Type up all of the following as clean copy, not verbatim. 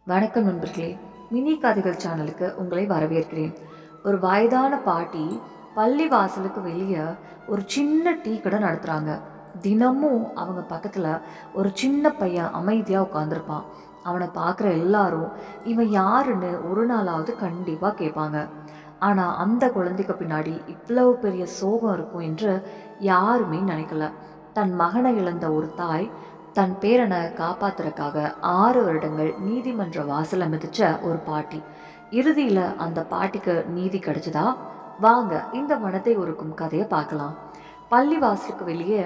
வணக்கம் நண்பர்களே. மினி கதைகள் சேனலுக்கு உங்களை வரவேற்கிறேன். ஒரு வயதான பாட்டி பள்ளி வாசலுக்கு வெளியே ஒரு சின்ன டீ கடை நடத்துகிறாங்க. தினமும் அவங்க பக்கத்தில் ஒரு சின்ன பையன் அமைதியாக உட்காந்துருப்பான். அவனை பார்க்குற எல்லாரும் இவன் யாருன்னு ஒரு நாளாவது கண்டிப்பாக கேட்பாங்க. ஆனால் அந்த குழந்தைக்கு பின்னாடி இவ்வளவு பெரிய சோகம் இருக்கும் என்று யாருமே நினைக்கல. தன் மகனை இழந்த ஒரு தாய் தன் பேரனை காப்பாத்துறதுக்காக 6 வருடங்கள் நீதிமன்ற வாசலை மிதிச்ச ஒரு பாட்டி. இறுதியில் அந்த பாட்டிக்கு நீதி கிடைச்சதா? வாங்க இந்த மனத்தை உருக்கும் கதையை பார்க்கலாம். பள்ளி வாசலுக்கு வெளியே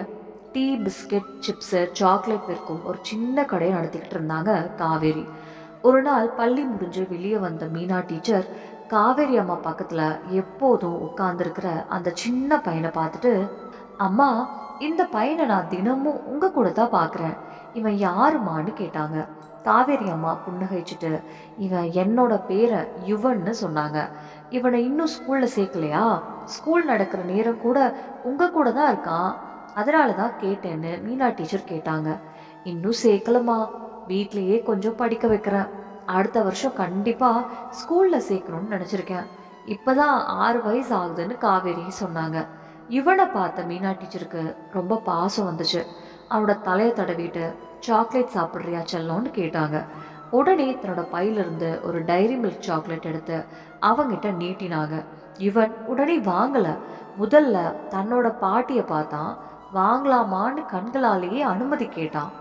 டீ, பிஸ்கட், சிப்ஸு, சாக்லேட் விற்கும் ஒரு சின்ன கடையை நடத்திக்கிட்டு இருந்தாங்க காவேரி. ஒரு நாள் பள்ளி முடிஞ்சு வெளியே வந்த மீனா டீச்சர் காவேரி அம்மா பக்கத்தில் எப்போதும் உட்கார்ந்துருக்கிற அந்த சின்ன பையனை பார்த்துட்டு, அம்மா, இந்த பையனை நான் தினமும் உங்க கூட தான் பார்க்குறேன். இவன் யாருமான்னு கேட்டாங்க. காவேரி அம்மா புன்னகைச்சிட்டு, இவன் என்னோட பேரை யுவன்னு சொன்னாங்க. இவனை இன்னும் ஸ்கூல்ல சேர்க்கலையா? ஸ்கூல் நடக்கிற நேரம் கூட உங்க கூட தான் இருக்கான். அதனால தான் கேட்டேன்னு மீனா டீச்சர் கேட்டாங்க. இன்னும் சேர்க்கலம்மா, வீட்லயே கொஞ்சம் படிக்க வைக்கிறேன். அடுத்த வருஷம் கண்டிப்பா ஸ்கூல்ல சேர்க்கணும்னு நினைச்சிருக்கேன். இப்பதான் 6 வயசு ஆகுதுன்னு காவேரி சொன்னாங்க. இவனை பார்த்த மீனா டீச்சருக்கு ரொம்ப பாசம் வந்துச்சு. அவனோட தலையை தடவிட்டு, சாக்லேட் சாப்பிட்றியா செல்லோன்னு கேட்டாங்க. உடனே தன்னோட பையிலிருந்து ஒரு டைரி மில்க் சாக்லேட் எடுத்து அவங்கிட்ட நீட்டினாங்க. இவன் உடனே வாங்கல. முதல்ல தன்னோட பாட்டியை பார்த்தான். வாங்கலாமான்னு கண்களாலேயே அனுமதி கேட்டான்.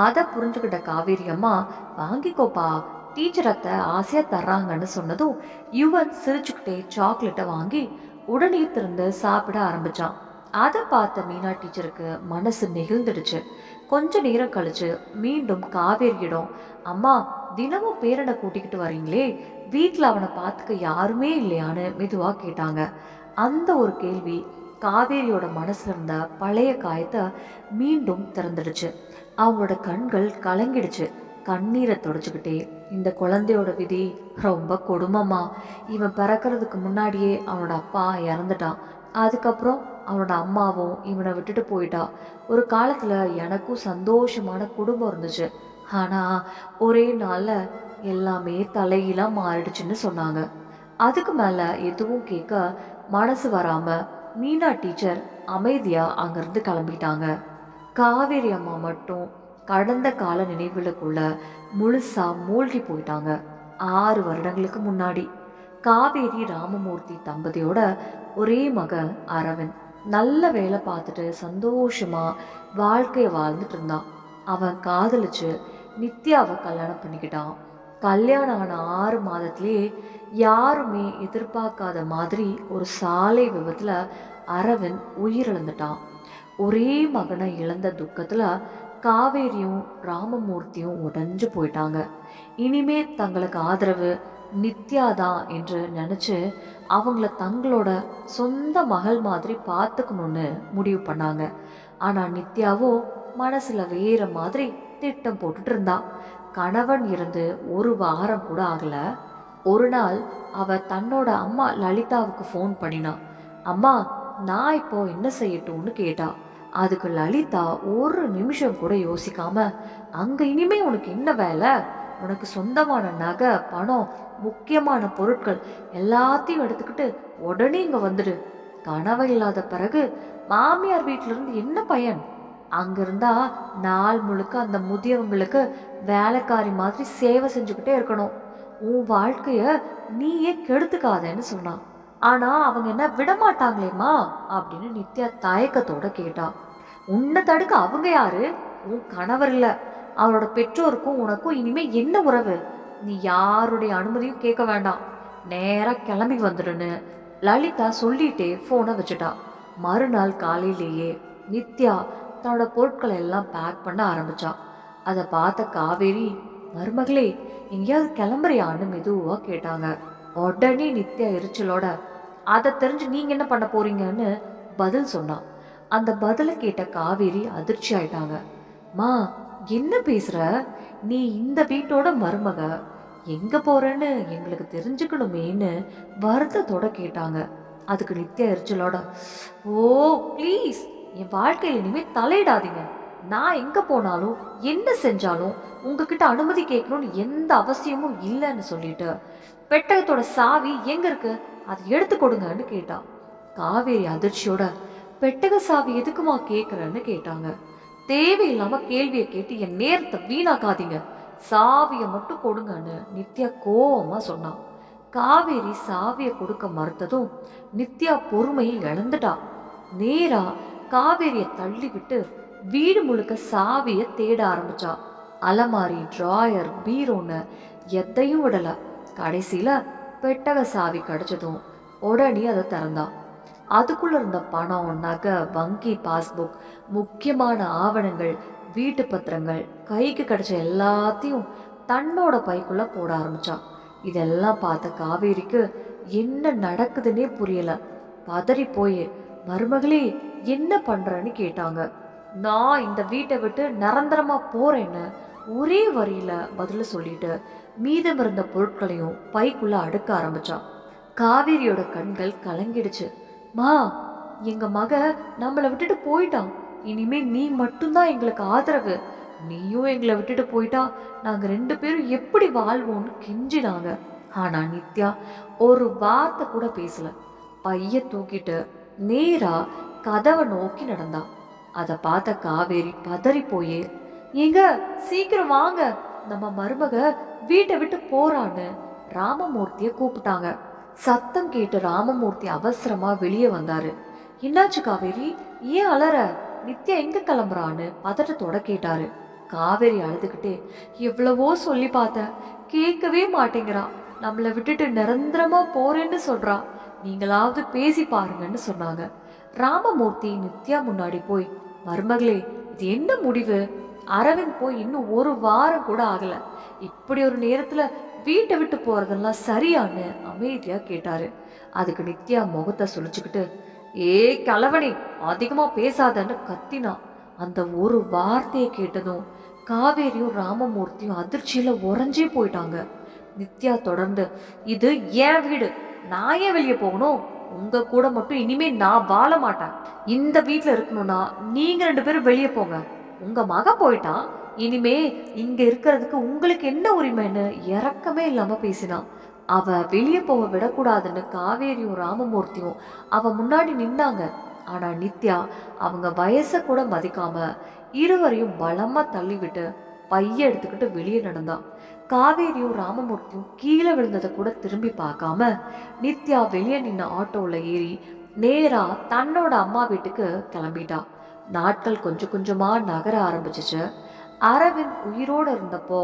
அதை புரிஞ்சுக்கிட்ட காவேரி அம்மா, வாங்கிக்கோப்பா, டீச்சர் அத்தை ஆசையா தர்றாங்கன்னு சொன்னதும் யுவன் சிரிச்சுக்கிட்டே சாக்லேட்டை வாங்கி உடனே திறந்து சாப்பிட ஆரம்பிச்சான். அதை பார்த்த மீனா டீச்சருக்கு மனசு நெகிழ்ந்துடுச்சு. கொஞ்ச நேரம் கழிச்சு மீண்டும் காவேரியிடம், அம்மா, தினமும் பேரனை கூட்டிக்கிட்டு வரீங்களே, வீட்டில் அவனை பார்த்துக்க யாருமே இல்லையான்னு மெதுவா கேட்டாங்க. அந்த ஒரு கேள்வி காவேரியோட மனசுல இருந்த பழைய காயத்தை மீண்டும் திறந்துடுச்சு. அவங்களோட கண்கள் கலங்கிடுச்சு. கண்ணீரை தொடச்சுக்கிட்டே, இந்த குழந்தையோட விதி ரொம்ப கொடுமமா. இவன் பிறக்கிறதுக்கு முன்னாடியே அவனோட அப்பா இறந்துட்டான். அதுக்கப்புறம் அவனோட அம்மாவும் இவனை விட்டுட்டு போயிட்டா. ஒரு காலத்துல எனக்கும் சந்தோஷமான குடும்பம் இருந்துச்சு. ஆனா ஒரே நாள்ல எல்லாமே தலைகீழா மாறிடுச்சுன்னு சொன்னாங்க. அதுக்கு மேல எதுவும் கேட்க மனசு வராம மீனா டீச்சர் அமைதியா அங்கிருந்து கிளம்பிட்டாங்க. காவேரி அம்மா மட்டும் கடந்த கால நினைவுகளுக்குள்ள முழுசா மூழ்கி போயிட்டாங்க. 6 வருடங்களுக்கு முன்னாடி காவேரி ராமமூர்த்தி தம்பதியோட ஒரே மகன் அரவிந்த் நல்ல வேலை பார்த்துட்டு சந்தோஷமா வாழ்க்கையை வாழ்ந்துட்டு இருந்தான். அவன் காதலிச்சு நித்யாவை கல்யாணம் பண்ணிக்கிட்டான். கல்யாணம் ஆன 6 மாதத்திலேயே யாருமே எதிர்பார்க்காத மாதிரி ஒரு சாலை விபத்துல அரவிந்த் உயிரிழந்துட்டான். ஒரே மகனை இழந்த துக்கத்துல காவேரியும் ராமமூர்த்தியும் உடைஞ்சு போயிட்டாங்க. இனிமே தங்களுக்கு ஆதரவு நித்யாதான் என்று நினைச்சு அவங்கள தங்களோட சொந்த மகள் மாதிரி பார்த்துக்கணும்னு முடிவு பண்ணாங்க. ஆனா நித்யாவோ மனசுல வேற மாதிரி திட்டம் போட்டுட்டு இருந்தா. கணவன் இருந்து 1 வாரம் கூட ஆகல. ஒரு நாள் அவ தன்னோட அம்மா லலிதாவுக்கு ஃபோன் பண்ணினா. அம்மா, நான் இப்போ என்ன செய்யட்டும்னு கேட்டா. அதுக்கு லலிதா ஒரு நிமிஷம் கூட யோசிக்காம, அங்க இனிமே உனக்கு என்ன வேலை? உனக்கு சொந்தமான நகை, பணம், முக்கியமான பொருட்கள் எல்லாத்தையும் எடுத்துக்கிட்டு உடனே இங்க வந்துடு. கனவு இல்லாத பிறகு மாமியார் வீட்டுல இருந்து என்ன பயன்? அங்க இருந்தா நாள் முழுக்க அந்த முதியவங்களுக்கு வேலைக்காரி மாதிரி சேவை செஞ்சுக்கிட்டே இருக்கணும். உன் வாழ்க்கைய நீயே கெடுத்துக்காதேன்னு சொன்னான். ஆனா அவங்க என்ன விடமாட்டாங்களேம்மா அப்படின்னு நித்யா தயக்கத்தோட கேட்டா. உன்னை தடுக்க அவங்க யாரு? உன் கணவர் இல்ல. அவரோட பெற்றோருக்கும் உனக்கும் இனிமே என்ன உறவு? நீ யாருடைய அனுமதியும் கேட்க வேண்டாம். நேரா கிளம்பி வந்துடுன்னு லலிதா சொல்லிட்டே போனை வச்சுட்டா. மறுநாள் காலையிலேயே நித்யா தன்னோட பொருட்களை எல்லாம் பேக் பண்ண ஆரம்பிச்சா. அதை பார்த்த காவேரி, மருமகளே, எங்கேயாவது கிளம்புறியான்னு மெதுவா கேட்டாங்க. உடனே நித்யா எரிச்சலோட, அதை தெரிஞ்சு நீங்க என்ன பண்ண போறீங்கன்னு பதில் சொன்னான். அந்த பதிலை கேட்ட காவேரி அதிர்ச்சி ஆயிட்டாங்க. மா, என்ன பேசுற? நீ இந்த வீட்டோட மருமக, எங்க போறேன்னு எங்களுக்கு தெரிஞ்சுக்கணுமேன்னு வருத்தத்தோட கேட்டாங்க. அதுக்கு நித்யா எரிச்சலோட, ஓ ப்ளீஸ், என் வாழ்க்கையில் இனிமே தலையிடாதீங்க. நான் எங்க போனாலும் என்ன செஞ்சாலும் உங்ககிட்ட அனுமதி கேட்கணும்னு எந்த அவசியமும் இல்லைன்னு சொல்லிட்டு பெட்டகத்தோட சாவி எங்க இருக்கு, அதை எடுத்து கொடுங்கன்னு கேட்டா. காவேரி அதிர்ச்சியோட, பெட்டக சாவி எதுக்குமா கேக்குறன்னு கேட்டாங்க. தேவையில்லாம கேள்வியை கேட்டு என் நேரத்தை வீணாக்காதீங்க, சாவியை மட்டும் கொடுங்கன்னு நித்யா கோவமா சொன்னான். காவேரி சாவியை கொடுக்க மறுத்ததும் நித்யா பொறுமையை இழந்துட்டா. நேரா காவேரியை தள்ளி விட்டு வீடு முழுக்க சாவியை தேட ஆரம்பிச்சா. அலமாரி, டிராயர், பீரோன்னு எதையும் விடல. கடைசியில பெட்டக சாவி கிடைச்சதும் உடனே அதை திறந்தா. அதுக்குள்ள இருந்த பணம், நகை, வங்கி பாஸ்புக், முக்கியமான ஆவணங்கள், வீட்டு பத்திரங்கள், கைக்கு கிடைச்ச எல்லாத்தையும் தன்னோட பைக்குள்ள போட ஆரம்பிச்சா. இதெல்லாம் பார்த்த காவேரிக்கு என்ன நடக்குதுன்னே புரியல. பதறி போய், மருமகளே என்ன பண்றன்னு கேட்டாங்க. நான் இந்த வீட்டை விட்டு நிரந்தரமா போறேன்னு ஒரே வரியில பதில சொல்லிட்டு மீதம் இருந்த பொருட்களையும் பைக்குள்ள அடுக்க ஆரம்பிச்சா. காவேரியோட கண்கள் கலங்கிடுச்சு. மா, எங்க மக நம்மளை விட்டுட்டு போயிட்டான், இனிமே நீ மட்டும்தான் எங்களுக்கு ஆதரவு, நீயும் எங்களை விட்டுட்டு போயிட்டா நாங்க 2 பேரும் எப்படி வாழ்வோம்னு கெஞ்சினாங்க. ஆனா நித்யா ஒரு வார்த்தை கூட பேசல. பைய தூக்கிட்டு நேரா கதவை நோக்கி நடந்தா. அதை பார்த்த காவேரி பதறி போயே, எங்க சீக்கிரம் வாங்க, நம்ம மருமக வீட்டை விட்டு போறான்னு ராமமூர்த்திய கூப்பிட்டாங்க. சத்தம் கேட்டு ராமமூர்த்தி அவசரமா வெளியே வந்தாரு. என்னாச்சு காவேரி, ஏன் அலற, நித்யா எங்க கிளம்புறான்னு பதட்டத்தோட கேட்டாரு. காவேரி அழுதுகிட்டே, எவ்வளவோ சொல்லி பார்த்தேன், கேட்கவே மாட்டேங்கிறா, நம்மளை விட்டுட்டு நிரந்தரமா போறேன்னு சொல்றா, நீங்களாவது பேசி பாருங்கன்னு சொன்னாங்க. ராமமூர்த்தி நித்யா முன்னாடி போய், மருமகளே இது என்ன முடிவு, அரவிந்த் போய் இன்னும் 1 வாரம் கூட ஆகல, இப்படி ஒரு நேரத்துல வீட்டை விட்டு போறதெல்லாம் சரியான்னு அமைதியா கேட்டாரு. அதுக்கு நித்யா முகத்தை சுழிச்சுக்கிட்டு, ஏ கலவணி, அதிகமா பேசாதன்னு கத்தினா. அந்த ஒரு வார்த்தையை கேட்டதும் காவேரியும் ராமமூர்த்தியும் அதிர்ச்சியில உறைஞ்சே போயிட்டாங்க. நித்யா தொடர்ந்து, இது ஏன் வீடு, நான் ஏன் வெளியே போகணும், உங்க கூட மட்டும் இனிமே நான் வாழ மாட்டேன், இந்த வீட்டுல இருக்கணும்னா நீங்க 2 பேரும் வெளியே போங்க, உங்க மக போயிட்டான், இனிமே இங்க இருக்கிறதுக்கு உங்களுக்கு என்ன உரிமைன்னு இறக்கமே இல்லாம பேசினான். அவ வெளியே போக விடக்கூடாதுன்னு காவேரியும் ராமமூர்த்தியும் அவ முன்னாடி நின்னாங்க. ஆனா நித்யா அவங்க வயசை கூட மதிக்காம இருவரையும் பலமா தள்ளிவிட்டு பைய எடுத்துக்கிட்டு வெளியே நடந்தான். காவேரியும் ராமமூர்த்தியும் கீழே விழுந்ததை கூட திரும்பி பார்க்காம நித்யா வெளியே நின்ன ஆட்டோல ஏறி நேரா தன்னோட அம்மா வீட்டுக்கு கிளம்பிட்டா. நாட்கள் கொஞ்சம் கொஞ்சமா நகர ஆரம்பிச்சிச்சு. அரவிந்த் உயிரோடு இருந்தப்போ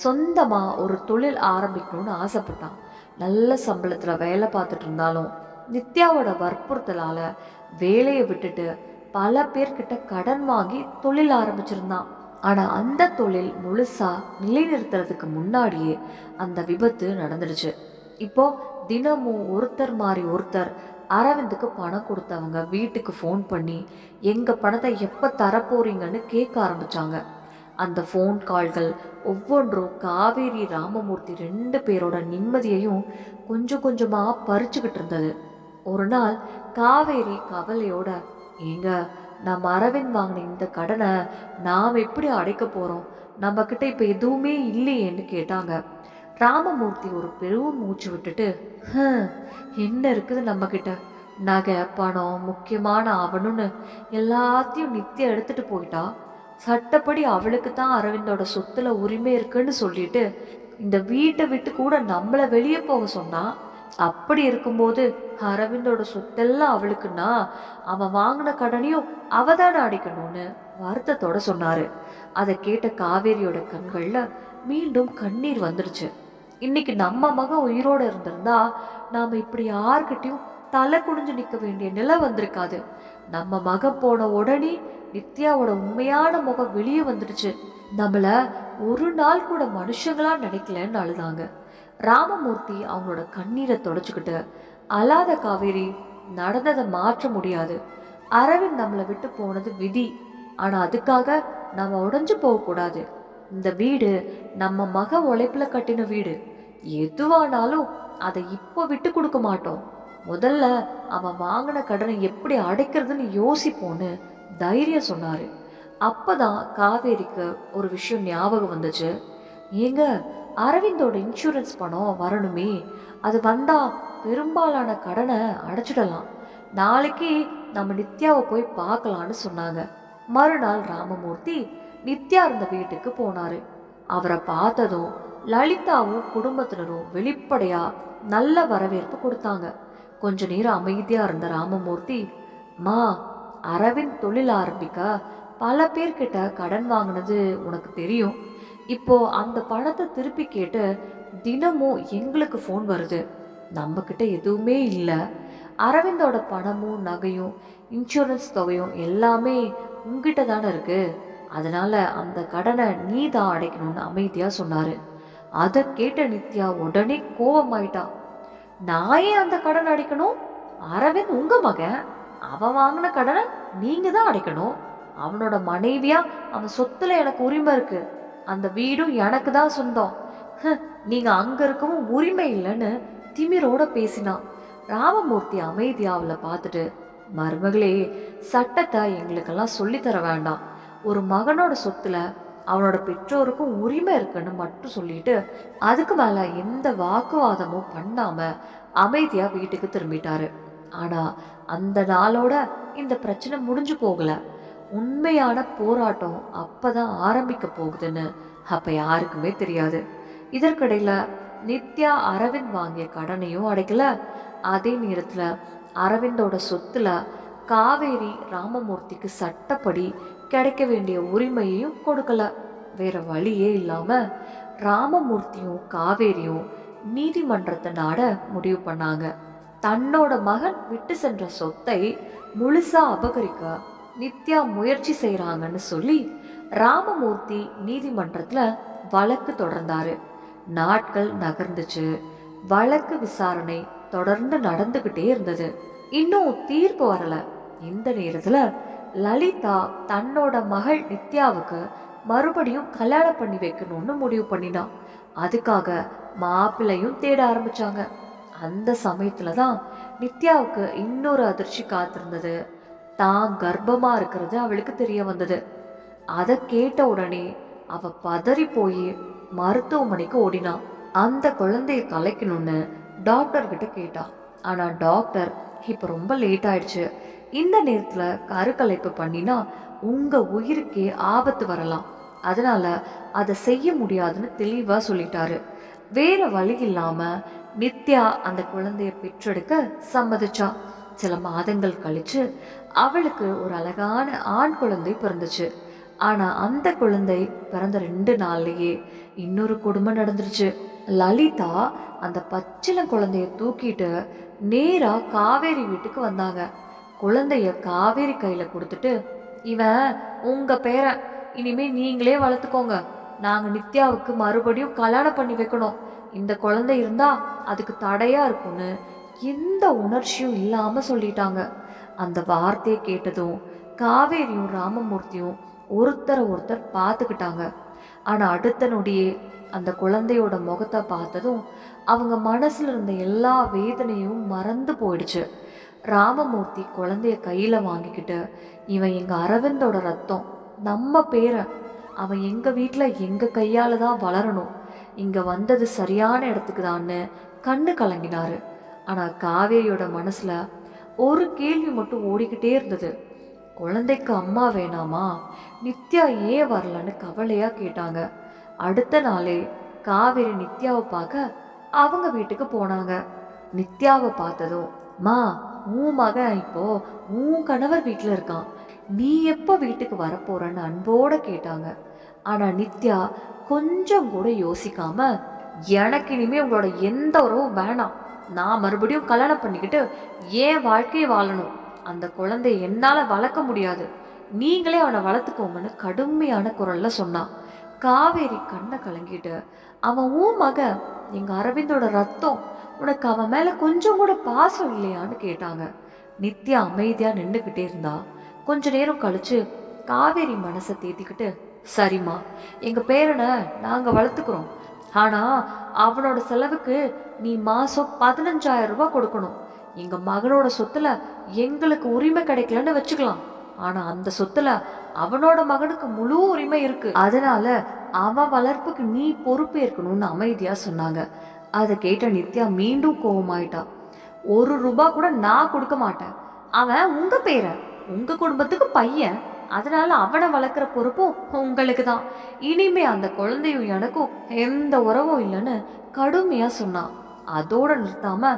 சொந்தமா ஒரு தொழில் ஆரம்பிக்கணும்னு ஆசைப்பட்டான். நல்ல சம்பளத்துல வேலை பார்த்துட்டு இருந்தாலும் நித்யாவோட வற்புறுத்தலால வேலையை விட்டுட்டு பல பேர்கிட்ட கடன் வாங்கி தொழில் ஆரம்பிச்சிருந்தான். ஆனா அந்த தொழில் முழுசா நிலைநிறுத்துறதுக்கு முன்னாடியே அந்த விபத்து நடந்துடுச்சு. இப்போ தினமும் ஒருத்தர் மாறி ஒருத்தர் அரவிந்துக்கு பணம் கொடுத்தவங்க வீட்டுக்கு ஃபோன் பண்ணி எங்க பணத்தை எப்ப தரப்போறீங்கன்னு கேட்க ஆரம்பிச்சாங்க. அந்த ஃபோன் கால்கள் ஒவ்வொன்றும் காவேரி ராமமூர்த்தி 2 பேரோட நிம்மதியையும் கொஞ்சம் கொஞ்சமா பறிச்சுக்கிட்டு இருந்தது. ஒரு நாள் காவேரி கவலையோட, ஏங்க நம்ம அரவிந்த் வாங்கின இந்த கடனை நாம் எப்படி அடைக்க போறோம், நம்ம கிட்ட இப்ப எதுவுமே இல்லையேன்னு கேட்டாங்க. ராமமூர்த்தி ஒரு பெரும் மூச்சு விட்டுட்டு, என்ன இருக்குது நம்ம கிட்ட, நகை, பணம், முக்கியமான ஆவணம்னு எல்லாத்தையும் நித்யா எடுத்துட்டு போயிட்டா, சட்டப்படி அவளுக்கு தான் அரவிந்தோட சொத்துல உரிமை இருக்குன்னு சொல்லிட்டு இந்த வீட்டை விட்டு கூட நம்மளை வெளியே போக சொன்னா, அப்படி இருக்கும்போது அரவிந்தோட சொத்தெல்லாம் அவளுக்குன்னா அவன் வாங்கின கடனையும் அவதானே அடைக்கணும்னு வருத்தத்தோட சொன்னாரு. அதை கேட்ட காவேரியோட கண்கள்ல மீண்டும் கண்ணீர் வந்துடுச்சு. இன்னைக்கு நம்ம மகன் உயிரோட இருந்திருந்தா நாம இப்படி யார்கிட்டையும் தலை குனிஞ்சு நிக்க வேண்டிய நிலை வந்திருக்காது. நம்ம மகன் போன உடனே நித்யாவோட உண்மையான முகம் வெளியே வந்துடுச்சு. நம்மள ஒரு நாள் கூட மனுஷங்களா நினைக்கலன்னு அழுதாங்க. ராமமூர்த்தி அவங்களோட கண்ணீரை தொடச்சுக்கிட்டு, அழாத காவேரி, நடந்ததை மாற்ற முடியாது, அரவிந்த் நம்மளை விட்டு போனது விதி, ஆனா அதுக்காக நம்ம உடைஞ்சு போகக்கூடாது, இந்த வீடு நம்ம மக உழைப்புல கட்டின வீடு, எதுவானாலும் அதை இப்போ விட்டு கொடுக்க மாட்டோம், முதல்ல அவன் வாங்கின கடனை எப்படி அடைக்கிறதுன்னு யோசிப்போன்னு தைரியம் சொன்னாரு. அப்பதான் காவேரிக்கு ஒரு விஷயம் ஞாபகம் வந்துச்சு. ஏங்க, அரவிந்தோட இன்சூரன்ஸ் பணம் வரணுமே, அது வந்தா பெரும்பாலான கடனை அடைச்சிடலாம். நாளைக்கு நம்ம நித்யாவை போய் பார்க்கலான்னு சொன்னாங்க. மறுநாள் ராமமூர்த்தி நித்யா இருந்த வீட்டுக்கு போனாரு. அவரை பார்த்ததும் லலிதாவும் குடும்பத்தினரும் வெளிப்படையா நல்ல வரவேற்பு கொடுத்தாங்க. கொஞ்ச நேரம் அமைதியா இருந்த ராமமூர்த்தி, மா, அரவிந்த் தொழில் ஆரம்பிக்க பல பேர்கிட்ட கடன் வாங்கினது உனக்கு தெரியும். இப்போ அந்த பணத்தை திருப்பி கேட்டு தினமும் எங்களுக்கு ஃபோன் வருது. நம்ம கிட்ட எதுவுமே இல்லை. அரவிந்தோட பணமும் நகையும் இன்சூரன்ஸ் தொகையும் எல்லாமே உங்ககிட்ட தானே இருக்கு. அதனால அந்த கடனை நீ தான் அடைக்கணும்னு அமைதியா சொன்னாரு. அதை கேட்ட நித்யா உடனே கோபமாயிட்டா. நான் ஏன் அந்த கடன் அடைக்கணும்? அரவிந்த் உங்க மகன். அவன் வாங்கின கடனை நீங்க தான் அடைக்கணும். அவனோட மனைவியா அவன் சொத்துல எனக்கு உரிமை இருக்கு. அந்த வீடும் எனக்கு தான் சொந்தம். நீங்க அங்க இருக்கவும் உரிமை இல்லைன்னு திமிரோட பேசினான். ராமமூர்த்தி அமைதியா அவளை பார்த்துட்டு, மருமகளே, சட்டத்தை எங்களுக்கெல்லாம் சொல்லித்தர வேண்டாம். ஒரு மகனோட சொத்துல அவனோட பெற்றோருக்கும் உரிமை இருக்குன்னு மட்டும் சொல்லிட்டு அதுக்கு மேல எந்த வாக்குவாதமும் பண்ணாம அமைதியா வீட்டுக்கு திரும்பிட்டாரு. ஆனா அந்த நாளோட இந்த பிரச்சனை முடிஞ்சு போகல. உண்மையான போராட்டம் அப்பதான் ஆரம்பிக்க போகுதுன்னு அப்ப யாருக்குமே தெரியாது. இதற்கிடையில நித்யா அரவிந்த் வாங்கிய கடனையும் அடைக்கல. அதே நேரத்துல அரவிந்தோட சொத்துல காவேரி ராமமூர்த்திக்கு சட்டப்படி கிடைக்க வேண்டிய உரிமையையும் கொடுக்கல. வேற வழியே இல்லாம ராமமூர்த்தியும் காவேரியும் நீதிமன்றத்தை நாட முடிவு பண்ணாங்க. தன்னோட மகன் விட்டு சென்ற சொத்தை முழுசா அபகரிக்க நித்யா முயற்சி செய்யறாங்கன்னு சொல்லி ராமமூர்த்தி நீதிமன்றத்துல வழக்கு தொடர்ந்தாரு. நாட்கள் நகர்ந்துச்சு. வழக்கு விசாரணை தொடர்ந்து நடந்துகிட்டே இருந்தது. இன்னும் தீர்ப்பு வரல. இந்த நேரத்துல லலிதா தன்னோட மகள் நித்யாவுக்கு மறுபடியும் கல்யாணம் பண்ணி வைக்கணும்னு முடிவு பண்ணினான். அதுக்காக மாப்பிள்ளையும் தேட ஆரம்பிச்சாங்க. அந்த சமயத்துலதான் நித்யாவுக்கு இன்னொரு அதிர்ச்சி காத்திருந்தது. தான் கர்ப்பமா இருக்கிறது அவளுக்கு தெரிய வந்தது. அதை கேட்ட உடனே அவ பதறி போய் மருத்துவமனைக்கு ஓடினான். அந்த குழந்தைய கலைக்கணும்னு டாக்டர் கிட்ட கேட்டா. ஆனா டாக்டர், இப்ப ரொம்ப லேட் ஆயிடுச்சு, இந்த நேரத்துல கருக்கலைப்பு பண்ணினா உங்க உயிருக்கே ஆபத்து வரலாம், அதனால அதை செய்ய முடியாதுன்னு தெளிவா சொல்லிட்டாரு. வேற வழி இல்லாம நித்யா அந்த குழந்தைய பெற்றெடுக்க சம்மதிச்சா. சில மாதங்கள் கழிச்சு அவளுக்கு ஒரு அழகான ஆண் குழந்தை பிறந்துச்சு. ஆனா அந்த குழந்தை பிறந்த 2 நாள்லயே இன்னொரு கொடுமை நடந்துருச்சு. லலிதா அந்த பச்சிளம் குழந்தைய தூக்கிட்டு நேரா காவேரி வீட்டுக்கு வந்தாங்க. குழந்தைய காவேரி கையில கொடுத்துட்டு, இவன் உங்க பேரன், இனிமே நீங்களே வளர்த்துக்கோங்க. நாங்க நித்யாவுக்கு மறுபடியும் கல்யாணம் பண்ணி வைக்கணும். இந்த குழந்தை இருந்தா அதுக்கு தடையா இருக்கும்னு எந்த உணர்ச்சியும் இல்லாம சொல்லிட்டாங்க. அந்த வார்த்தையை கேட்டதும் காவேரியும் ராமமூர்த்தியும் ஒருத்தர் பார்த்துக்கிட்டாங்க. ஆனா அடுத்த நொடியே அந்த குழந்தையோட முகத்தை பார்த்ததும் அவங்க மனசுல இருந்த எல்லா வேதனையும் மறந்து போயிடுச்சு. ராமமூர்த்தி குழந்தைய கையில வாங்கிக்கிட்டு, இவன் எங்க அரவிந்தோட ரத்தம், நம்ம பேரன், அவன் எங்க வீட்டுல எங்க கையால தான் வளரணும், இங்க வந்தது சரியான இடத்துக்கு தான்னு கண்ணு கலங்கினாரு. ஆனா காவேரியோட மனசுல ஒரு கேள்வி மட்டும் ஓடிக்கிட்டே இருந்தது. குழந்தைக்கு அம்மா வேணாமா? நித்யா ஏன் வரலன்னு கவலையா கேட்டாங்க. அடுத்த நாளே காவேரி நித்யாவை பார்க்க அவங்க வீட்டுக்கு போனாங்க. நித்யாவை பார்த்ததும், மா, உன் மகன் இப்போ உன் கணவர் வீட்டுல இருக்கான், நீ எப்போ வீட்டுக்கு வரப்போறன்னு அன்போட கேட்டாங்க. ஆனா நித்யா கொஞ்சம் கூட யோசிக்காம, எனக்கு இனிமே உங்களோட எந்த உறவும் வேணாம், நான் மறுபடியும் கல்யாணம் பண்ணிக்கிட்டு ஏன் வாழ்க்கையை வாழணும், அந்த குழந்தைய என்னால வளர்க்க முடியாது, நீங்களே அவனை வளர்த்துக்கோங்கன்னு கடுமையான குரல்ல சொன்னான். காவேரி கண்ணை கலங்கிட்டு, அவன் உன் மகன், எங்க அரவிந்தோட ரத்தம், உனக்கு அவன் மேல கொஞ்சம் கூட பாசம் இல்லையான்னு கேட்டாங்க. நித்யா அமைதியா நின்றுக்கிட்டே இருந்தா. கொஞ்ச நேரம் கழிச்சு காவேரி மனசை தேத்திக்கிட்டு, சரிம்மா, எங்க பேரனை நாங்க வளர்த்துக்கிறோம், ஆனா அவனோட செலவுக்கு நீ மாசம் 15,000 ரூபாய் கொடுக்கணும், எங்க மகனோட சொத்துல எங்களுக்கு உரிமை கிடைக்கலன்னு வச்சுக்கலாம், ஆனா அந்த சொத்துல அவனோட மகனுக்கு முழு உரிமை இருக்கு. அதனால அவன் வளர்ப்புக்கு நீ பொறுப்பேற்கணும்னு அமைதியா சொன்னாங்க. அதை கேட்ட நித்யா மீண்டும் கோவமாயிட்டா. 1 ரூபா கூட நான் கொடுக்க மாட்டேன். அவன் உங்க பேரன், உங்க குடும்பத்துக்கு பையன். அதனால அவனை வளர்க்குற பொறுப்பும் உங்களுக்கு தான். இனிமே அந்த குழந்தையும் எனக்கும் எந்த உறவும் இல்லைன்னு கடுமையா சொன்னான். அதோட நிறுத்தாம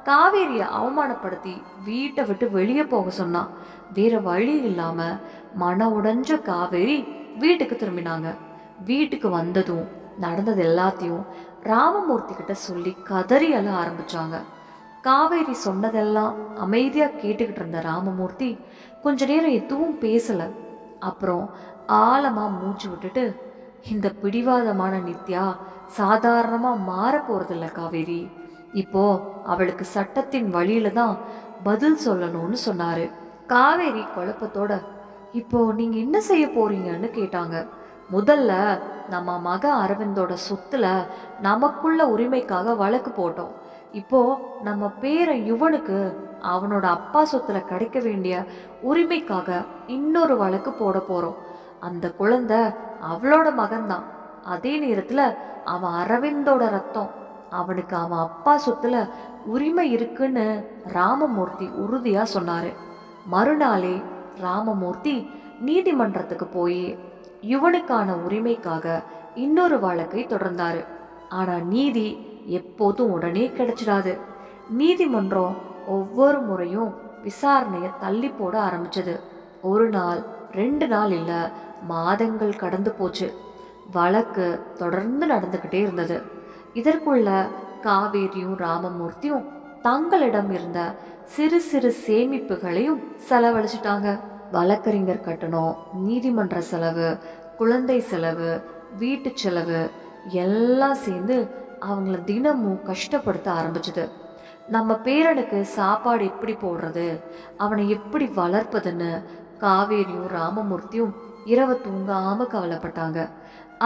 காவேரியை அவமானப்படுத்தி வீட்டை விட்டு வெளியே போக சொன்னான். வேற வழி இல்லாம மன உடைஞ்ச காவேரி வீட்டுக்கு திரும்பினாங்க. வீட்டுக்கு வந்ததும் நடந்தது எல்லாத்தையும் ராமமூர்த்தி கிட்ட சொல்லி கதறி அழ ஆரம்பிச்சாங்க. காவேரி சொன்னதெல்லாம் அமைதியா கேட்டுக்கிட்டு இருந்த ராமமூர்த்தி கொஞ்ச நேரம் எதுவும் பேசல. அப்புறம் ஆழமா மூச்சு விட்டுட்டு, இந்த பிடிவாதமான நித்யா சாதாரணமா மாற போறதில்ல காவேரி. இப்போ அவளுக்கு சட்டத்தின் வழியில தான் பதில் சொல்லணும்னு சொன்னாரு. காவேரி குழப்பத்தோட, இப்போ நீங்க என்ன செய்ய போறீங்கன்னு கேட்டாங்க. முதல்ல நம்ம மக அரவிந்தோட சொத்துல நமக்குள்ள உரிமைக்காக வழக்கு போட்டோம். இப்போ நம்ம பேரன் யுவனுக்கு அவனோட அப்பா சொத்துல கிடைக்க வேண்டிய உரிமைக்காக இன்னொரு வழக்கு போட போறோம். அந்த குழந்தை அவளோட மகன்தான். அதே நேரத்துல அவன் அரவிந்தோட ரத்தம். அவனுக்கு அவன் அப்பா சொத்துல உரிமை இருக்குன்னு ராமமூர்த்தி உறுதியா சொன்னாரு. மறுநாளே ராமமூர்த்தி நீதிமன்றத்துக்கு போய் யுவனுக்கான உரிமைக்காக இன்னொரு வழக்கை தொடர்ந்தாரு. ஆனா நீதி எப்போதும் உடனே கிடைச்சிடாது. நீதிமன்றம் ஒவ்வொரு முறையும் விசாரணையை தள்ளி போட ஆரம்பிச்சது. 1 நாள் 2 நாள் இல்ல, மாதங்கள் கடந்து போச்சு. வழக்கு தொடர்ந்து நடந்துகிட்டே இருந்தது. இதற்குள்ள காவேரியும் ராமமூர்த்தியும் தங்களிடம் இருந்த சிறு சிறு சேமிப்புகளையும் செலவழிச்சிட்டாங்க. வழக்கறிஞர் கட்டணம், நீதிமன்ற செலவு, குழந்தை செலவு, வீட்டு செலவு எல்லாம் சேர்ந்து அவங்கள தினமும் கஷ்டப்படுத்த ஆரம்பிச்சது. நம்ம பேரனுக்கு சாப்பாடு எப்படி போடுறது, அவனை எப்படி வளர்ப்பதுன்னு காவேரியும் ராமமூர்த்தியும் இரவு தூங்காம கவலைப்பட்டாங்க.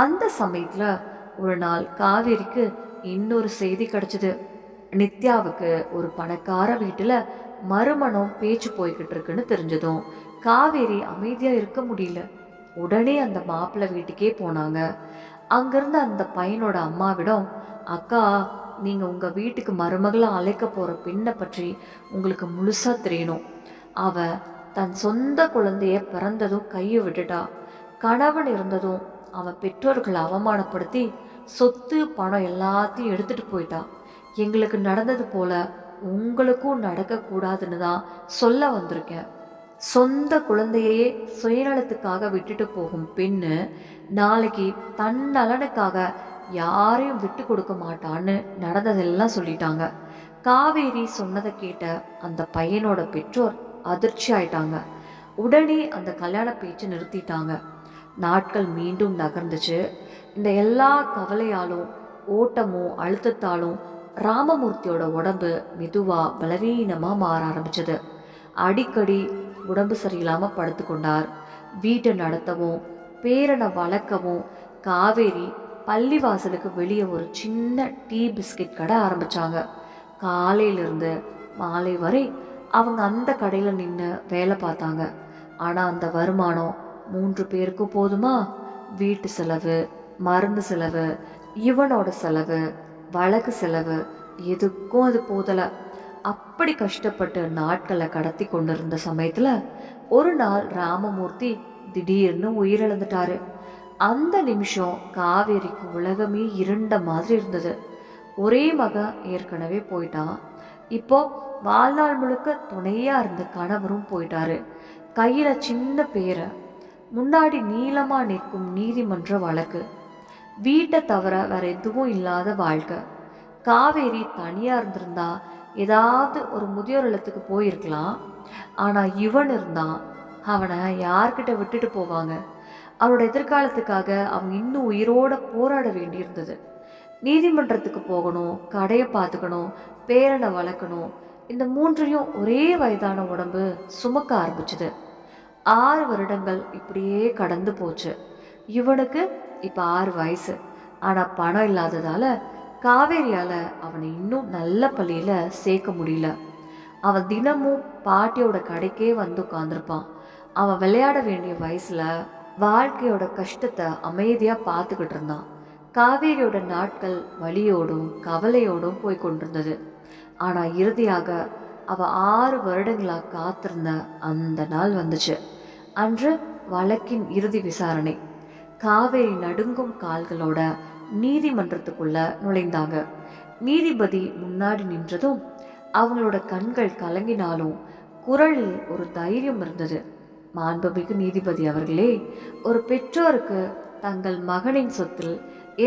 அந்த சமயத்துல ஒரு நாள் காவேரிக்கு இன்னொரு செய்தி கிடைச்சது. நித்யாவுக்கு ஒரு பணக்கார வீட்டுல மறுமணம் பேச்சு போய்கிட்டு இருக்குன்னு தெரிஞ்சதும் காவேரி அமைதியா இருக்க முடியல. உடனே அந்த மாப்பிள்ளை வீட்டுக்கே போனாங்க. அங்கிருந்த அந்த பையனோட அம்மாவிடம், அக்கா, நீங்க உங்க வீட்டுக்கு மருமகளை அழைக்க போற பெண்ணை பற்றி உங்களுக்கு முழுசா தெரியணும். அவ தன் சொந்த குழந்தைய பிறந்ததும் கையை விட்டுட்டா. கணவன் இருந்ததும் அவன் பெற்றோர்களை அவமானப்படுத்தி சொத்து பணம் எல்லாத்தையும் எடுத்துட்டு போயிட்டா. எங்களுக்கு நடந்தது போல உங்களுக்கும் நடக்கக்கூடாதுன்னு தான் சொல்ல வந்திருக்கேன். சொந்த குழந்தையே சுயநலத்துக்காக விட்டுட்டு போகும் பெண்ணு நாளைக்கு தன் நலனுக்காக யாரையும் விட்டு கொடுக்க மாட்டான்னு நடந்ததெல்லாம் சொல்லிட்டாங்க. காவேரி சொன்னதை கேட்ட அந்த பையனோட பெற்றோர் அதிர்ச்சி ஆயிட்டாங்க. உடனே அந்த கல்யாண பேச்சு நிறுத்திட்டாங்க. நாட்கள் மீண்டும் நகர்ந்துச்சு. இந்த எல்லா கவலையாலும் ஓட்டமும் அழுத்தத்தாலும் ராமமூர்த்தியோட உடம்பு மெதுவா பலவீனமா மாற ஆரம்பிச்சது. அடிக்கடி உடம்பு சரியில்லாம படுத்து கொண்டார். வீட்டை நடத்தவும் பேரனை வளர்க்கவும் காவேரி பள்ளிவாசலுக்கு வெளியே ஒரு சின்ன டீ பிஸ்கட் கடை ஆரம்பிச்சாங்க. காலையிலிருந்து மாலை வரை அவங்க அந்த கடையில் நின்று வேலை பார்த்தாங்க. ஆனால் அந்த வருமானம் 3 பேருக்கும் போதுமா? வீட்டு செலவு, மருந்து செலவு, இவனோட செலவு, வழக்கு செலவு எதுக்கும் அது போதலை. அப்படி கஷ்டப்பட்டு நாட்களை கடத்தி கொண்டிருந்த சமயத்தில் ஒரு நாள் ராமமூர்த்தி திடீர்னு உயிரிழந்துட்டாரு. அந்த நிமிஷம் காவேரிக்கு உலகமே இருண்ட மாதிரி இருந்தது. ஒரே மகன் ஏற்கனவே போயிட்டான். இப்போ வாழ்நாள் முழுக்க துணையா இருந்த கணவரும் போயிட்டாரு. கையில சின்ன பேரை, முன்னாடி நீளமா நிற்கும் நீதிமன்ற வழக்கு, வீட்டை தவிர வேற எதுவும் இல்லாத வாழ்க்கை. காவேரி தனியா இருந்திருந்தா ஏதாவது ஒரு முதியோர் இல்லத்துக்கு போயிருக்கலாம். ஆனா இவன் இருந்தான். அவனை யார்கிட்ட விட்டுட்டு போவாங்க? அவனோட எதிர்காலத்துக்காக அவங்க இன்னும் உயிரோட போராட வேண்டியிருந்தது. நீதிமன்றத்துக்கு போகணும், கடையை பார்த்துக்கணும், பேரனை வளர்க்கணும். இந்த 3ஐயும் ஒரே வயதான உடம்பு சுமக்க ஆரம்பிச்சுது. 6 வருடங்கள் இப்படியே கடந்து போச்சு. இவனுக்கு இப்போ 6 வயசு. ஆனால் பணம் இல்லாததால காவேரியால் அவனை இன்னும் நல்ல பள்ளியில் சேர்க்க முடியல. அவன் தினமும் பாட்டியோட கடைக்கே வந்து உட்காந்துருப்பான். அவன் விளையாட வேண்டிய வயசுல வாழ்க்கையோட கஷ்டத்தை அமைதியா பார்த்துக்கிட்டு இருந்தான். காவேரியோட நாட்கள் வலியோடும் கவலையோடும் போய் கொண்டிருந்தது. ஆனா இறுதியாக அவ 6 வருடங்களா காத்திருந்த அந்த நாள் வந்துச்சு. அன்று வழக்கின் இறுதி விசாரணை. காவேரி நடுங்கும் கால்களோட நீதிமன்றத்துக்குள்ள நுழைந்தாங்க. நீதிபதி முன்னாடி நின்றதும் அவங்களோட கண்கள் கலங்கினாலும் குரலில் ஒரு தைரியம் இருந்தது. மாண்புமிகு நீதிபதி அவர்களே, ஒரு பெற்றோருக்கு தங்கள் மகனின் சொத்தில்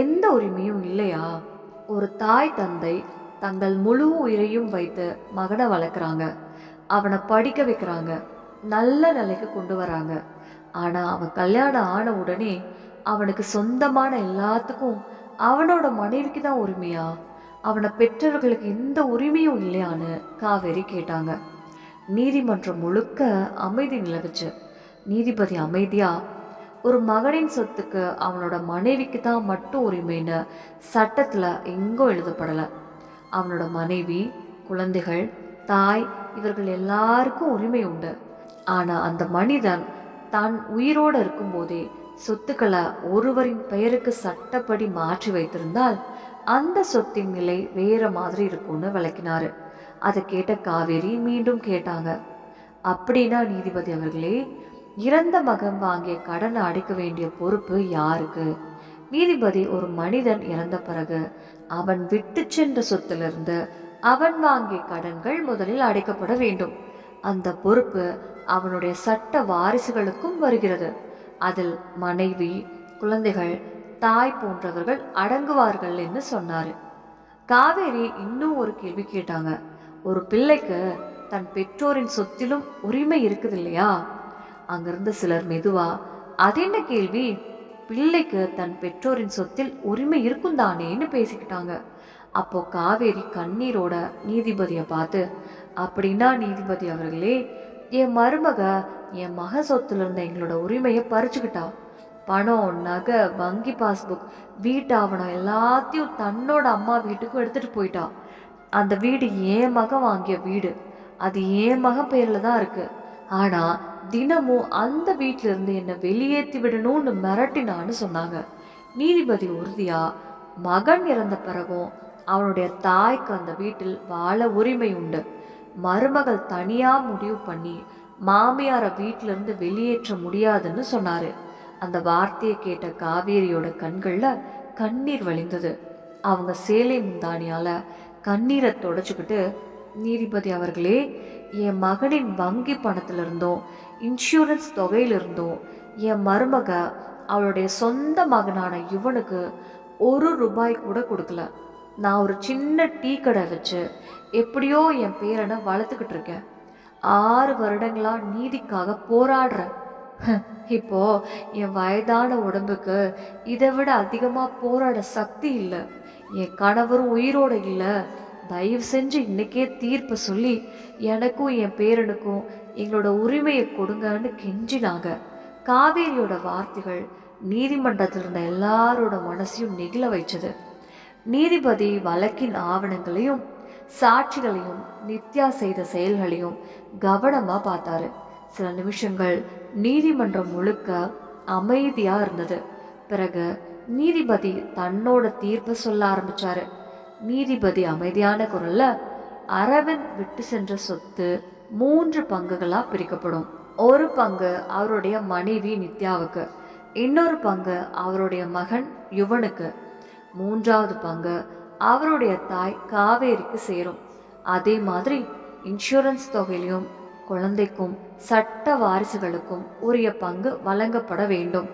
எந்த உரிமையும் இல்லையா? ஒரு தாய் தந்தை தங்கள் முழு உயிரையும் வைத்து மகனை வளர்க்குறாங்க, அவனை படிக்க வைக்கிறாங்க, நல்ல நிலைக்கு கொண்டு வராங்க. ஆனால் அவன் கல்யாணம் ஆன உடனே அவனுக்கு சொந்தமான எல்லாத்துக்கும் அவனோட மனைவிக்கு தான் உரிமையா? அவனை பெற்றவர்களுக்கு எந்த உரிமையும் இல்லையான்னு காவேரி கேட்டாங்க. நீதிமன்றம் முழுக்க அமைதி நிலவுச்சு. நீதிபதி அமைதியா, ஒரு மகனின் சொத்துக்கு அவனோட மனைவிக்கு தான் மட்டும் உரிமைன்னு சட்டத்தில் எங்கும் எழுதப்படலை. அவனோட மனைவி, குழந்தைகள், தாய் இவர்கள் எல்லாருக்கும் உரிமை உண்டு. ஆனால் அந்த மனிதன் தான் உயிரோடு இருக்கும்போதே சொத்துக்களை ஒருவரின் பெயருக்கு சட்டப்படி மாற்றி வைத்திருந்தால் அந்த சொத்தின் நிலை வேற மாதிரி இருக்கும்னு விளக்கினாரு. அதை கேட்ட காவேரி மீண்டும் கேட்டாங்க, அப்படின்னா நீதிபதி அவர்களே, இறந்த மகன் வாங்கிய கடனை அடைக்க வேண்டிய பொறுப்பு யாருக்கு? நீதிபதி, ஒரு மனிதன் இறந்த பிறகு அவன் விட்டு சென்ற சொத்திலிருந்து அவன் வாங்கிய கடன்கள் முதலில் அடைக்கப்பட வேண்டும். அந்த பொறுப்பு அவனுடைய சட்ட வாரிசுகளுக்கும் வருகிறது. அதில் மனைவி, குழந்தைகள், தாய் போன்றவர்கள் அடங்குவார்கள் என்று சொன்னாரு. காவேரி இன்னும் ஒரு கேள்வி கேட்டாங்க, ஒரு பிள்ளைக்கு தன் பெற்றோரின் சொத்திலும் உரிமை இருக்குது இல்லையா? அங்கிருந்த சிலர் மெதுவா, அது என்ன கேள்வி, பிள்ளைக்கு தன் பெற்றோரின் சொத்தில் உரிமை இருக்கும் தானேன்னு பேசிக்கிட்டாங்க. அப்போ காவேரி கண்ணீரோட நீதிபதியை பார்த்து, அப்படின்னா நீதிபதி அவர்களே, என் மருமக என் மக சொத்துல இருந்த எங்களோட உரிமையை பறிச்சுக்கிட்டா. பணம், நகை, வங்கி பாஸ்புக், வீட்டு ஆவணம் எல்லாத்தையும் தன்னோட அம்மா வீட்டுக்கும் எடுத்துட்டு போயிட்டா. அந்த வீடு என் மகன் வாங்கிய வீடு, அது என் மகன் பேர்ல தான் இருக்கு. ஆனா தினமும் அந்த வீட்டில இருந்து என்னை வெளியேற்றி விடணும்னு மிரட்டினான்னு சொன்னாங்க. நீதிபதி உறுதியா, மகன் இறந்த பிறகும் அவனுடைய தாய்க்கு அந்த வீட்டில் வாழ உரிமை உண்டு. மருமகள் தனியா முடிவு பண்ணி மாமியார வீட்டிலிருந்து வெளியேற்ற முடியாதுன்னு சொன்னாரு. அந்த வார்த்தையை கேட்ட காவேரியோட கண்கள்ல கண்ணீர் வழிந்தது. அவங்க சேலை முந்தானியால கண்ணீரை தொடச்சுக்கிட்டு, நீதிபதி அவர்களே, என் மகனின் வங்கி பணத்திலிருந்தும் இன்சூரன்ஸ் தொகையிலிருந்தும் என் மருமக அவளுடைய சொந்த மகனான இவனுக்கு 1 ரூபாய் கூட கொடுக்கல. நான் ஒரு சின்ன டீ கடை வச்சு எப்படியோ என் பேரனை வளர்த்துக்கிட்டு இருக்கேன். 6 வருடங்களா நீதிக்காக போராடுறேன். இப்போ என் வயதான உடம்புக்கு இதை விட அதிகமா போராட சக்தி இல்லை. என் கணவரும் உயிரோட இல்லை. தயவு செஞ்சு இன்னைக்கே தீர்ப்பை சொல்லி எனக்கும் என் பேரனுக்கும் எங்களோட உரிமையை கொடுங்கன்னு கெஞ்சினாங்க. காவேரியோட வார்த்தைகள் நீதிமன்றத்தில் இருந்த எல்லாரோட மனசையும் நெகிழ வைச்சது. நீதிபதி வழக்கின் ஆவணங்களையும் சாட்சிகளையும் நித்யா செய்த செயல்களையும் கவனமா பார்த்தாரு. சில நிமிஷங்கள் நீதிமன்றம் முழுக்க அமைதியா இருந்தது. பிறகு நீதிபதி தன்னோட தீர்ப்பு சொல்ல ஆரம்பிச்சாரு. நீதிபதி அமைதியான குரல்ல, அரவிந்த் விட்டு சென்ற சொத்து 3 பங்குகளா பிரிக்கப்படும். ஒரு பங்கு அவருடைய மனைவி நித்யாவுக்கு, இன்னொரு பங்கு அவருடைய மகன் யுவனுக்கு, 3வது பங்கு அவருடைய தாய் காவேரிக்கு சேரும். அதே மாதிரி இன்சூரன்ஸ் தொகையிலும் குழந்தைக்கும் சட்ட வாரிசுகளுக்கும் உரிய பங்கு வழங்கப்பட வேண்டும்.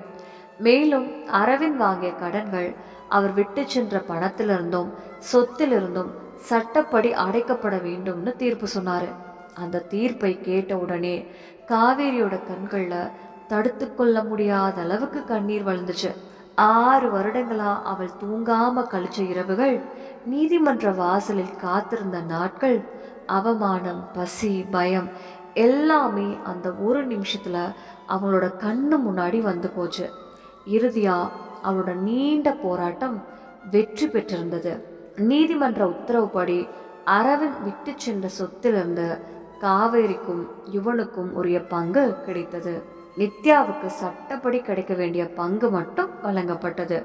மேலும் அரவிந்த் வாங்கிய கடன்கள் அவர் விட்டு சென்ற பணத்திலிருந்தும் சொத்திலிருந்தும் சட்டப்படி அடைக்கப்பட வேண்டும்னு தீர்ப்பு சொன்னாரு. அந்த தீர்ப்பை கேட்ட உடனே காவேரியோட கண்கள்ல தடுத்து கொள்ள முடியாத அளவுக்கு கண்ணீர் வழிந்துச்சு. 6 வருடங்களா அவள் தூங்காம கழிச்ச இரவுகள், நீதிமன்ற வாசலில் காத்திருந்த நாட்கள், அவமானம், பசி, பயம் எல்லாமே அந்த ஒரு நிமிஷத்துல அவங்களோட கண்ணு முன்னாடி வந்து போச்சு. இறுதியா அவளோட நீண்ட போராட்டம் வெற்றி பெற்றிருந்தது. நீதிமன்ற உத்தரவுப்படி அரவிந்த் விட்டு சென்ற சொத்திலிருந்து காவேரிக்கும் யுவனுக்கும் உரிய பங்கு கிடைத்தது. நித்யாவுக்கு சட்டப்படி கிடைக்க வேண்டிய பங்கு மட்டும் வழங்கப்பட்டது.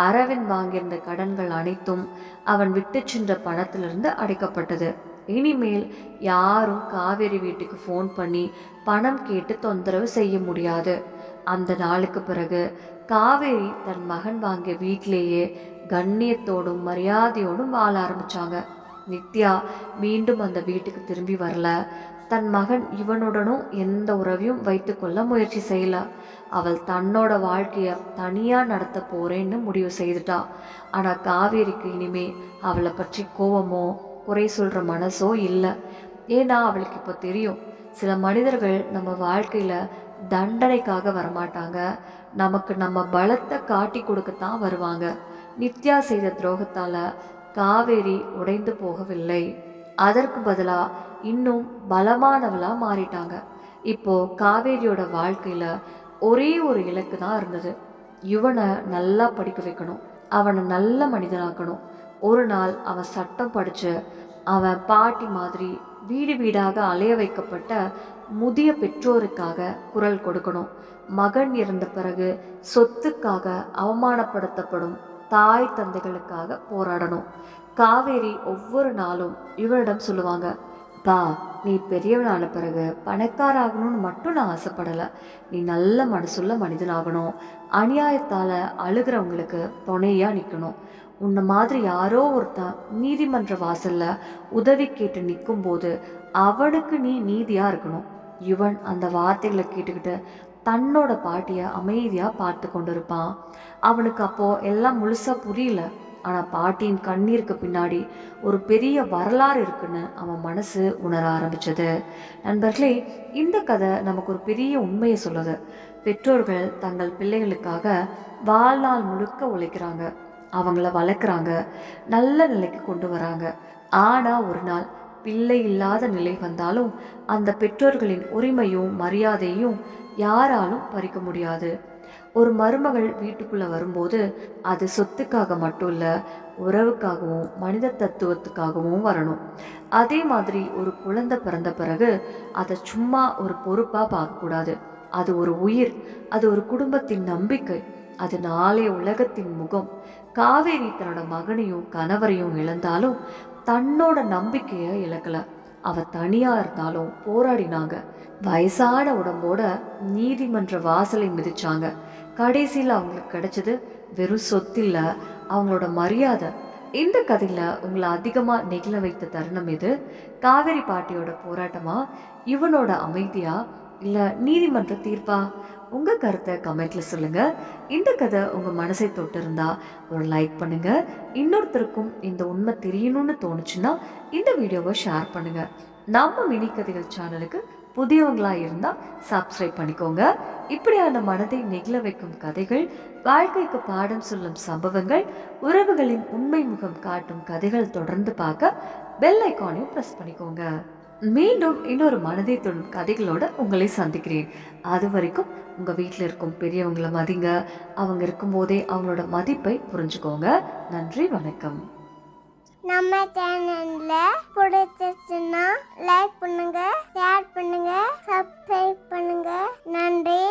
அரவிந்த் வாங்கியிருந்த கடன்கள் அனைத்தும் அவன் விட்டு சென்ற பணத்திலிருந்து அடைக்கப்பட்டது. இனிமேல் யாரும் காவேரி வீட்டுக்கு ஃபோன் பண்ணி பணம் கேட்டு தொந்தரவு செய்ய முடியாது. அந்த நாளுக்கு பிறகு காவேரி தன் மகன் வாங்கிய வீட்டிலேயே கண்ணியத்தோடும் மரியாதையோடும் வாழ ஆரம்பிச்சாங்க. நித்யா மீண்டும் அந்த வீட்டுக்கு திரும்பி வரல. தன் மகன் இவனுடனும் எந்த உறவையும் வைத்து கொள்ள முயற்சி செய்யல. அவள் தன்னோட வாழ்க்கைய தனியா நடத்த போறேன்னு முடிவு செய்துட்டா. ஆனா காவேரிக்கு இனிமே அவளை பற்றி கோவமோ குறை சொல்ற மனசோ இல்லை. ஏன்னா அவளுக்கு இப்போ தெரியும், சில மனிதர்கள் நம்ம வாழ்க்கையில தண்டனைக்காக வரமாட்டாங்க, நமக்கு நம்ம பலத்தை காட்டி கொடுக்கத்தான் வருவாங்க. நித்யா செய்த துரோகத்தால காவேரி உடைந்து போகவில்லை. அதற்கு பதிலா இன்னும் பலமானவளா மாறிட்டாங்க. இப்போ காவேரியோட வாழ்க்கையில ஒரே ஒரு இலக்கு தான் இருந்தது. யுவனை நல்லா படிக்க வைக்கணும், அவனை நல்ல மனிதனாக்கணும். ஒரு நாள் அவன் சட்டம் படிச்சு அவன் பாட்டி மாதிரி வீடு வீடாக அலைய வைக்கப்பட்ட முதிய பெற்றோருக்காக குரல் கொடுக்கணும். மகன் இறந்த பிறகு சொத்துக்காக அவமானப்படுத்தப்படும் தாய் தந்தைகளுக்காக போராடணும். காவேரி ஒவ்வொரு நாளும் இவரிடம் சொல்லுவாங்க, பா, நீ பெரியவனான பிறகு பணக்காராகணும்னு மட்டும் நான் ஆசைப்படலை, நீ நல்ல மனசுள்ள மனிதனாகணும், அநியாயத்தால் அழுகிறவங்களுக்கு துணையாக நிற்கணும். உன்னை மாதிரி யாரோ ஒருத்தன் நீதிமன்ற வாசல்ல உதவி கேட்டு நிற்கும் போது அவனுக்கு நீ நீதியா இருக்கணும். யுவன் அந்த வார்த்தைகளை கேட்டுக்கிட்டு தன்னோட பாட்டியை அமைதியா பார்த்து கொண்டு இருப்பான். அவனுக்கு அப்போ எல்லாம் முழுசா புரியல. ஆனா பாட்டியின் கண்ணீருக்கு பின்னாடி ஒரு பெரிய வரலாறு இருக்குன்னு அவன் மனசு உணர ஆரம்பிச்சது. நண்பர்களே, இந்த கதை நமக்கு ஒரு பெரிய உண்மையை சொல்லுது. பெற்றோர்கள் தங்கள் பிள்ளைகளுக்காக வாழ்நாள் முழுக்க உழைக்கிறாங்க, அவங்கள வளர்க்குறாங்க, நல்ல நிலைக்கு கொண்டு வராங்க. ஆனால் ஒரு நாள் பிள்ளை இல்லாத நிலை வந்தாலும் அந்த பெற்றோர்களின் உரிமையும் மரியாதையும் யாராலும் பறிக்க முடியாது. ஒரு மருமகள் வீட்டுக்குள்ளே வரும்போது அது சொத்துக்காக மட்டும் இல்லை, உறவுக்காகவும் மனித தத்துவத்துக்காகவும் வரணும். அதே மாதிரி ஒரு குழந்தை பிறந்த பிறகு அதை சும்மா ஒரு பொறுப்பாக பார்க்கக்கூடாது. அது ஒரு உயிர், அது ஒரு குடும்பத்தின் நம்பிக்கை, அது நாளைய உலகத்தின் முகம். காவேரி தன்னோட மகனையும் கணவரையும் இழந்தாலும் தன்னோட நம்பிக்கையை இழக்கல. அவ தனியா இருந்தாலும் போராடினாங்க. வயசான உடம்போட நீதிமன்ற வாசலை மிதிச்சாங்க. கடைசியில் அவங்களுக்கு கிடைச்சது வெறும் சொத்தில்ல, அவங்களோட மரியாதை. இந்த கதையில உங்களை அதிகமா நெகிழ வைத்த தருணம் எது? காவேரி பாட்டியோட போராட்டமா, இவனோட அமைதியா, இல்ல நீதிமன்ற தீர்ப்பா? உங்க கருத்தை கமெண்ட்ல சொல்லுங்க. இந்த கதை உங்க மனசை தொட்டு இருந்தா ஒரு லைக் பண்ணுங்க. இன்னொருத்தருக்கும் இந்த உண்மை தெரியணும்னு தோணுச்சுன்னா இந்த வீடியோவை ஷேர் பண்ணுங்க. நம்ம மினி கதைகள் சேனலுக்கு புதியவங்களா இருந்தா சப்ஸ்கிரைப் பண்ணிக்கோங்க. இப்படியான மனதை நெகிழ வைக்கும் கதைகள், வாழ்க்கைக்கு பாடம் சொல்லும் சம்பவங்கள், உறவுகளின் உண்மை முகம் காட்டும் கதைகள் தொடர்ந்து பார்க்க பெல் ஐக்கானையும் பிரஸ் பண்ணிக்கோங்க. மீண்டும் இன்னொரு மனதை தொடும் கதைகளோட உங்களை சந்திக்கிறேன். அது வரைக்கும் உங்கள் வீட்டில் இருக்கும் பெரியவங்களை மதிங்க. அவங்க இருக்கும்போதே அவங்களோட மதிப்பை புரிஞ்சுக்கோங்க. நன்றி, வணக்கம். நம்ம சேனல்ல பிடிச்சிருச்சுன்னா லைக் பண்ணுங்க, ஷேர் பண்ணுங்க, சப்ஸ்கிரைப் பண்ணுங்க. நன்றி.